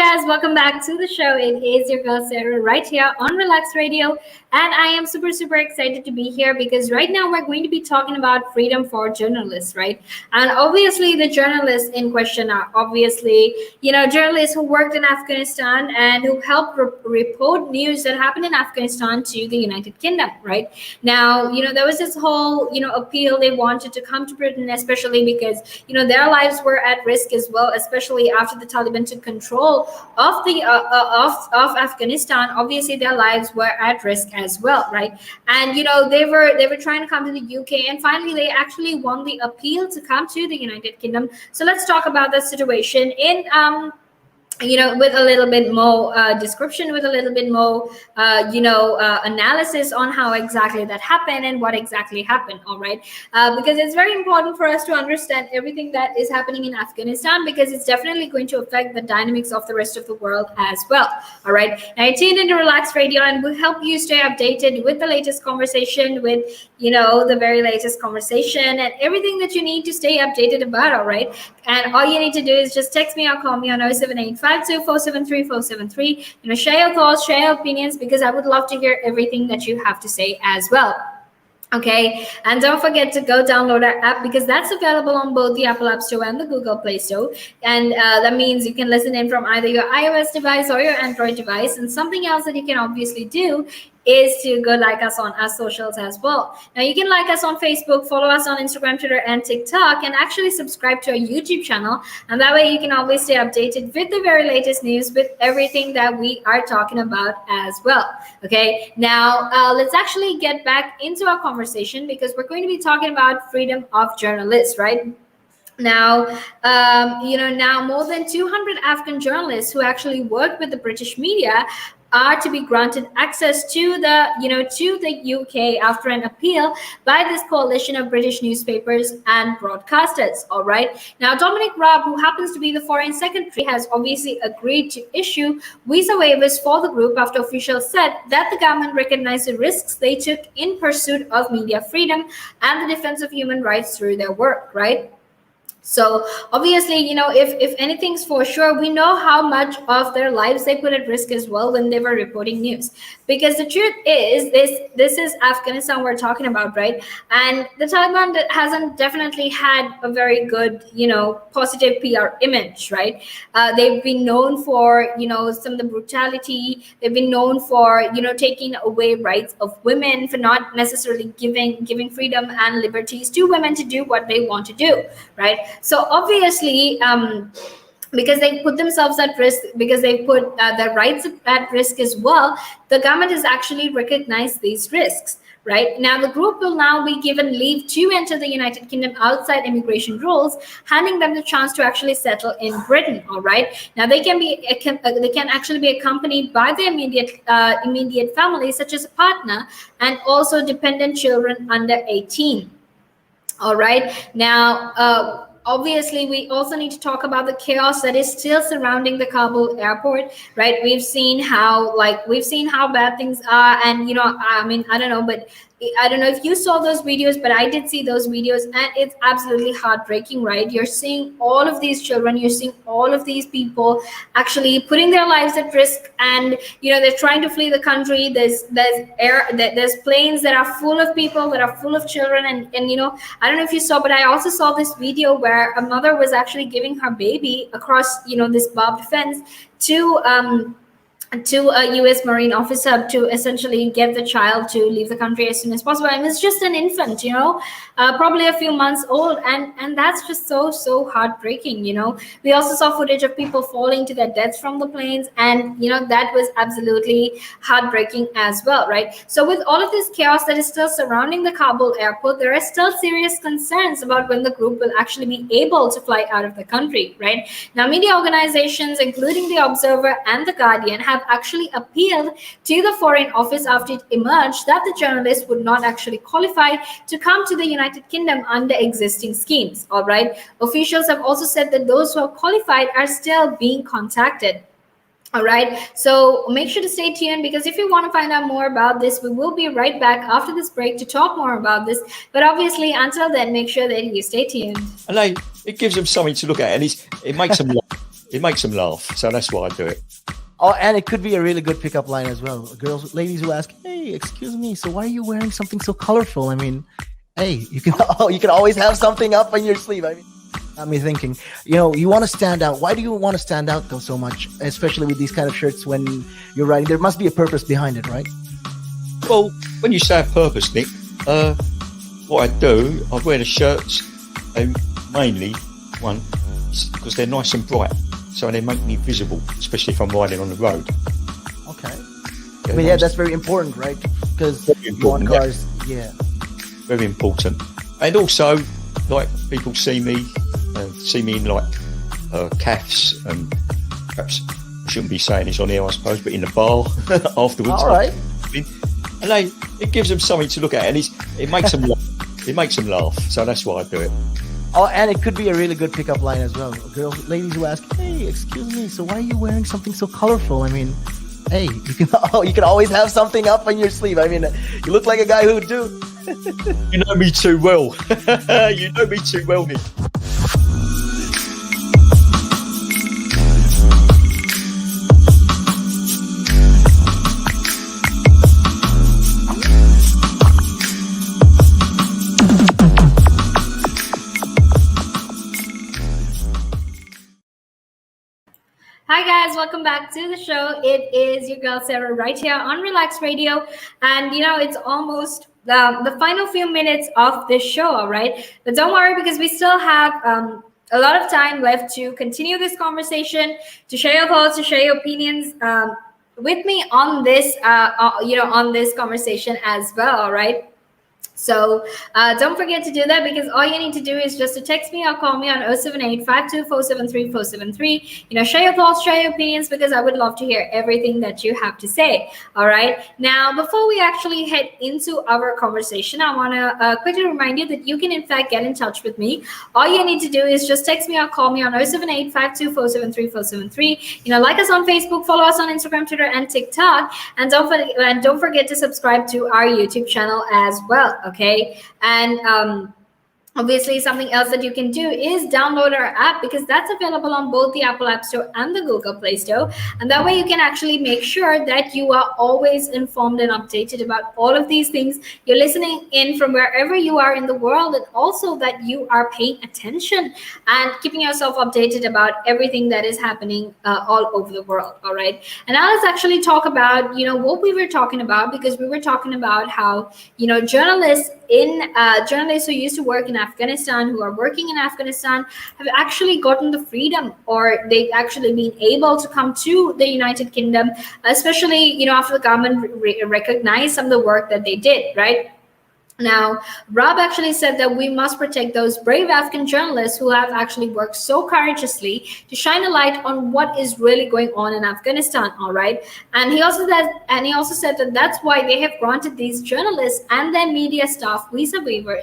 guys, welcome back to the show. It is your girl Sarah right here on Relaks Radio, and I am super excited to be here because right now we're going to be talking about freedom for journalists, right? And obviously, the journalists in question are obviously, journalists who worked in Afghanistan and who helped report news that happened in Afghanistan to the United Kingdom, right? Now, there was this whole, appeal. They wanted to come to Britain, especially because, their lives were at risk as well, especially after the Taliban took control of the of Afghanistan. Obviously, their lives were at risk as well, right? And they were trying to come to the UK, and finally they actually won the appeal to come to the United Kingdom. So let's talk about that situation in with a little bit more description, with a little bit more, analysis on how exactly that happened and what exactly happened. All right, because it's very important for us to understand everything that is happening in Afghanistan, because it's definitely going to affect the dynamics of the rest of the world as well. All right, now you're tuned into Relax Radio, and we'll help you stay updated with the latest conversation, with the very latest conversation and everything that you need to stay updated about. All right, and all you need to do is just text me or call me on 07852473473. Share your thoughts, share your opinions, because I would love to hear everything that you have to say as well. Okay, and don't forget to go download our app, because that's available on both the Apple App Store and the Google Play Store. And that means you can listen in from either your iOS device or your Android device. And something else that you can obviously do is to go like us on our socials as well. Now you can like us on Facebook, follow us on Instagram, Twitter, and TikTok, and actually subscribe to our YouTube channel. And that way you can always stay updated with the very latest news, with everything that we are talking about as well. Okay, now let's actually get back into our conversation, because we're going to be talking about freedom of journalists, right? Now, now more than 200 Afghan journalists who actually work with the British media are to be granted access to the UK after an appeal by this coalition of British newspapers and broadcasters. All right, now Dominic Raab, who happens to be the foreign secretary, has obviously agreed to issue visa waivers for the group after officials said that the government recognized the risks they took in pursuit of media freedom and the defense of human rights through their work, right? So obviously, if anything's for sure, we know how much of their lives they put at risk as well when they were reporting news. Because the truth is, this is Afghanistan we're talking about, right? And the Taliban hasn't definitely had a very good, positive PR image, right? They've been known for, some of the brutality. They've been known for, taking away rights of women, for not necessarily giving freedom and liberties to women to do what they want to do, right? So obviously, because they put themselves at risk, because they put their rights at risk as well, the government has actually recognized these risks. Right now, the group will now be given leave to enter the United Kingdom outside immigration rules, handing them the chance to actually settle in Britain. All right. Now, they can actually be accompanied by their immediate family, such as a partner, and also dependent children under 18. All right. Now, obviously, we also need to talk about the chaos that is still surrounding the Kabul airport, right? We've seen how bad things are, and I don't know, but I don't know if you saw those videos, but I did see those videos, and it's absolutely heartbreaking, right? You're seeing all of these children, you're seeing all of these people actually putting their lives at risk, and they're trying to flee the country. There's planes that are full of people, that are full of children, and I don't know if you saw, but I also saw this video where a mother was actually giving her baby across this barbed fence to a U.S. Marine officer to essentially get the child to leave the country as soon as possible. And it's just an infant, probably a few months old. And that's just so heartbreaking, We also saw footage of people falling to their deaths from the planes. And, that was absolutely heartbreaking as well, right? So with all of this chaos that is still surrounding the Kabul airport, there are still serious concerns about when the group will actually be able to fly out of the country, right? Now, media organizations, including The Observer and The Guardian, have actually appealed to the Foreign Office after it emerged that the journalists would not actually qualify to come to the United Kingdom under existing schemes. All right. Officials have also said that those who are qualified are still being contacted. All right. So make sure to stay tuned, because if you want to find out more about this, we will be right back after this break to talk more about this. But obviously, until then, make sure that you stay tuned. And it gives them something to look at, and it makes them it makes them laugh. So that's why I do it. Oh, and it could be a really good pickup line as well. Ladies who ask, "Hey, excuse me, so why are you wearing something so colorful?" I mean, hey, you can always have something up on your sleeve. I mean, got me thinking. You want to stand out. Why do you want to stand out though so much, especially with these kind of shirts when you're writing? There must be a purpose behind it, right? Well, when you say a purpose, Nick, what I do, I wear the shirts, mainly one because they're nice and bright. So they make me visible, especially if I'm riding on the road. Okay. That's very important, right? Because you want cars, very important. And also, like people see me in like calves, and perhaps I shouldn't be saying this on here, I suppose, but in the bar afterwards. All right. And it gives them something to look at, and it makes them laugh. It makes them laugh. So that's why I do it. Oh, and it could be a really good pickup line as well. Ladies who ask, "Hey, excuse me, so why are you wearing something so colorful?" I mean, hey, you can always have something up on your sleeve. I mean, you look like a guy who would do. You know me too well. You know me too well, Nick. Hi guys, welcome back to the show. It is your girl Sarah right here on Relaks Radio, and it's almost the final few minutes of this show, all right? But don't worry, because we still have a lot of time left to continue this conversation, to share your thoughts, to share your opinions with me on this, on this conversation as well, all right? So don't forget to do that, because all you need to do is just to text me or call me on 078-5247-3473. Share your thoughts, share your opinions, because I would love to hear everything that you have to say. All right. Now, before we actually head into our conversation, I want to quickly remind you that you can, in fact, get in touch with me. All you need to do is just text me or call me on 078-5247-3473. Like us on Facebook, follow us on Instagram, Twitter, and TikTok. And don't forget to subscribe to our YouTube channel as well. Okay, and obviously, something else that you can do is download our app, because that's available on both the Apple App Store and the Google Play Store. And that way you can actually make sure that you are always informed and updated about all of these things. You're listening in from wherever you are in the world, and also that you are paying attention and keeping yourself updated about everything that is happening all over the world. All right. And now let's actually talk about, what we were talking about, because we were talking about how, journalists who used to work in Afghanistan, who are working in Afghanistan, have actually gotten the freedom, or they've actually been able to come to the United Kingdom, especially, after the government recognized some of the work that they did, right? Now, Rob actually said that we must protect those brave Afghan journalists who have actually worked so courageously to shine a light on what is really going on in Afghanistan. All right, and he also said that that's why they have granted these journalists and their media staff visa waivers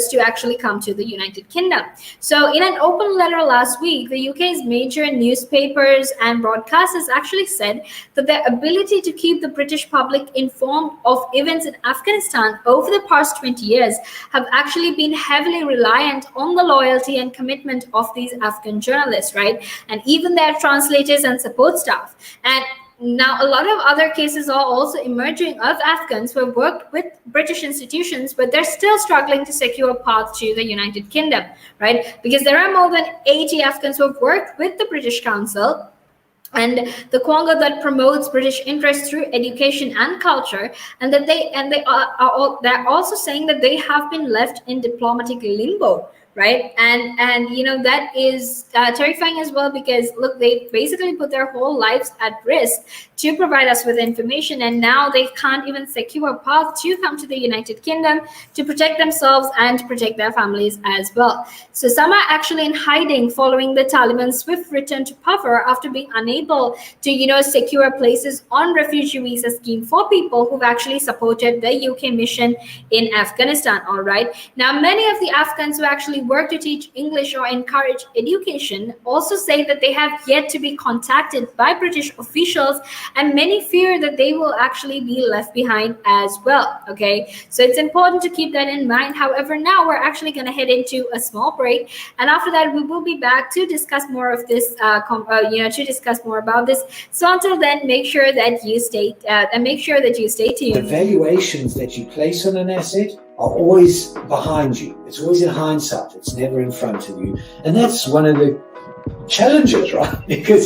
to actually come to the United Kingdom. So, in an open letter last week, the UK's major newspapers and broadcasters actually said that their ability to keep the British public informed of events in Afghanistan over the past 20 years have actually been heavily reliant on the loyalty and commitment of these Afghan journalists, right? And even their translators and support staff. And now, a lot of other cases are also emerging of Afghans who have worked with British institutions, but they're still struggling to secure a path to the United Kingdom, right? Because there are more than 80 Afghans who have worked with the British Council and the Quanga that promotes British interests through education and culture, and that they're also saying that they have been left in diplomatic limbo, right? And that is terrifying as well, because look, they basically put their whole lives at risk to provide us with information, and now they can't even secure a path to come to the United Kingdom to protect themselves and to protect their families as well. So some are actually in hiding following the Taliban's swift return to power after being unable to secure places on refugee visa scheme for people who've actually supported the UK mission in Afghanistan. All right, now many of the Afghans who actually actually work to teach English or encourage education also say that they have yet to be contacted by British officials, and many fear that they will actually be left behind as well. Okay, so it's important to keep that in mind. However, now we're actually going to head into a small break, and after that we will be back to discuss more of this to discuss more about this. So until then, make sure that you stay tuned. The valuations that you place on an asset are always behind you. It's always in hindsight. It's never in front of you. And that's one of the challenges, right? Because